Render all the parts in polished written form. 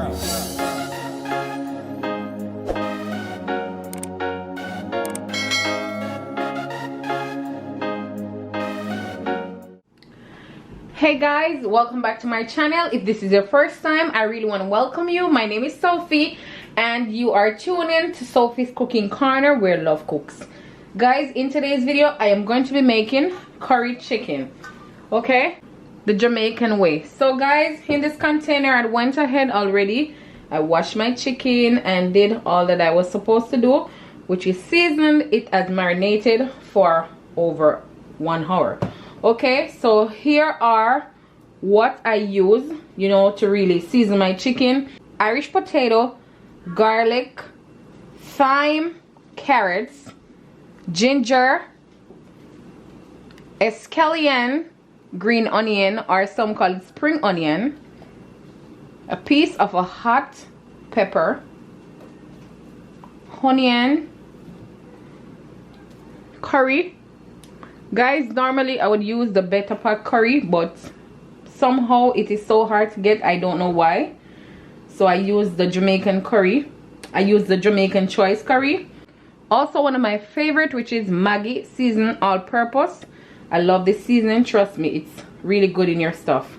Hey guys, welcome back to my channel. If this is your first time, I really want to welcome you. My name is Sophie and you are tuning in to Sophie's Cooking Corner, where love cooks. Guys, in today's video I am going to be making curry chicken, okay, the Jamaican way. So guys, in this container I went ahead already, I washed my chicken and did all that I was supposed to do, which is seasoned it as marinated for over 1 hour. Okay, so here are what I use, you know, to really season my chicken: Irish potato, garlic, thyme, carrots, ginger, escallion, green onion, or some call it spring onion, a piece of a hot pepper, onion, curry. Guys, normally I would use the better pot curry, but somehow it is so hard to get. I don't know why. So I use the Jamaican curry. I use the Jamaican choice curry. Also one of my favorite, which is Maggi season all purpose. I love this seasoning, trust me, it's really good in your stuff.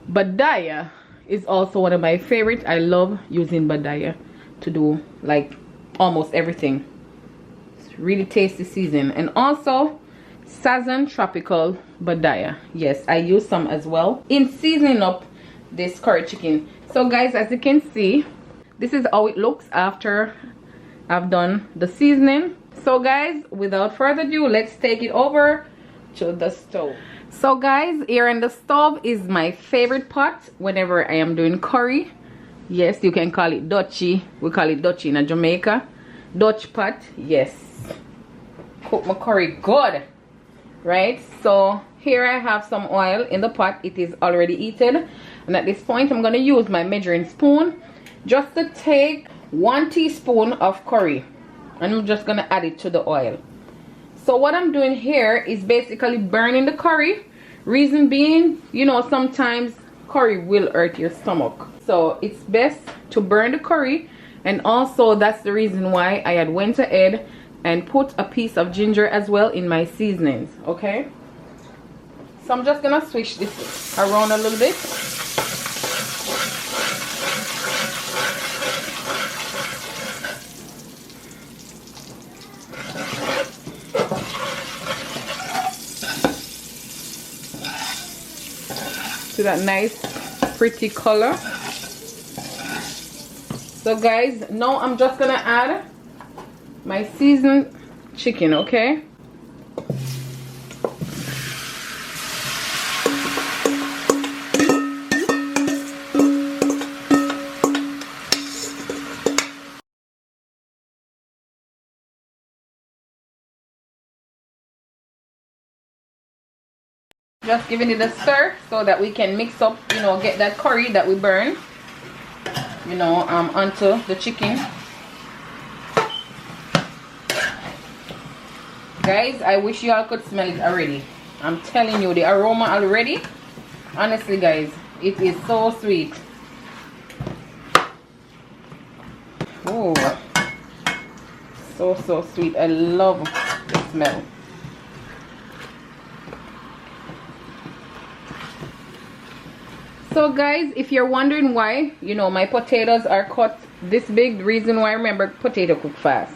Badaya is also one of my favorite. I love using badaya to do like almost everything. Really tasty season. And also Sazon tropical badaya, yes, I use some as well in seasoning up this curry chicken. So guys, as you can see, this is how it looks after I've done the seasoning. So guys, without further ado, let's take it over to the stove. So guys, here in the stove is my favorite pot whenever I am doing curry. Yes, you can call it Dutchie. We call it Dutchie in Jamaica. Dutch pot, yes. Cook my curry good, right? So here I have some oil in the pot. It is already heated, and at this point I'm going to use my measuring spoon just to take 1 teaspoon of curry, and I'm just going to add it to the oil. So what I'm doing here is basically burning the curry. Reason being, you know, sometimes curry will hurt your stomach, so it's best to burn the curry. And also that's the reason why I had went ahead and put a piece of ginger as well in my seasonings. Okay, so I'm just gonna switch this around a little bit. To that nice pretty color. So guys, now I'm just gonna add my seasoned chicken, okay? Just giving it a stir so that we can mix up, you know, get that curry that we burn, you know, onto the chicken. Guys, I wish y'all could smell it already. I'm telling you, the aroma already, honestly guys, it is so sweet. Oh, so sweet. I love the smell. So guys, if you're wondering why, you know, my potatoes are cut this big, the reason why, remember, potato cook fast.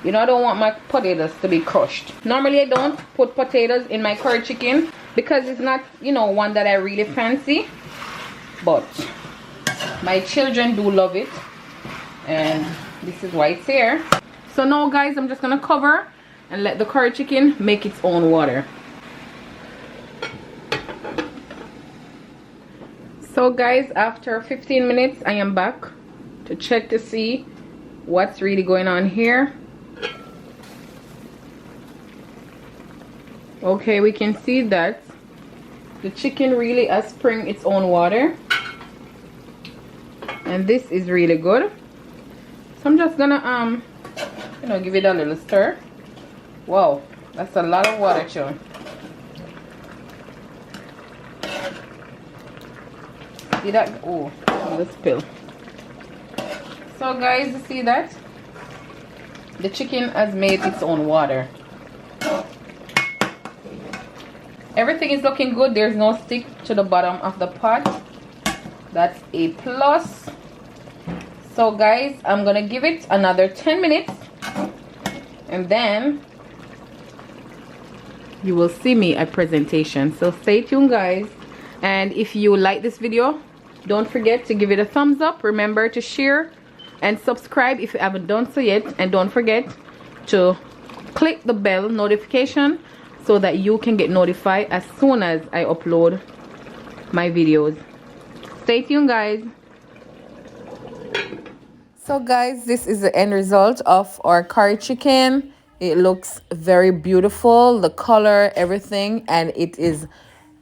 You know, I don't want my potatoes to be crushed. Normally I don't put potatoes in my curry chicken because it's not, you know, one that I really fancy, but my children do love it, and this is why it's here. So now guys, I'm just gonna cover and let the curry chicken make its own water. So guys, after 15 minutes I am back to check to see what's really going on here. Okay, we can see that the chicken really has spring its own water, and this is really good. So I'm just gonna you know, give it a little stir. Wow, that's a lot of water, chill. See that? Oh, the spill. So guys, you see that? The chicken has made its own water. Everything is looking good. There's no stick to the bottom of the pot. That's a plus. So guys, I'm gonna give it another 10 minutes and then you will see me at presentation. So stay tuned guys, and if you like this video, don't forget to give it a thumbs up. Remember to share and subscribe if you haven't done so yet, and don't forget to click the bell notification so that you can get notified as soon as I upload my videos. Stay tuned guys. So guys, this is the end result of our curry chicken. It looks very beautiful, the color, everything, and it is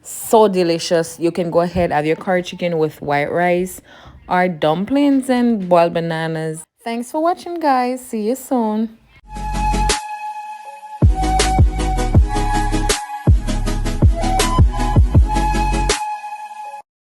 so delicious. You can go ahead and have your curry chicken with white rice or dumplings and boiled bananas. Thanks for watching guys. See you soon.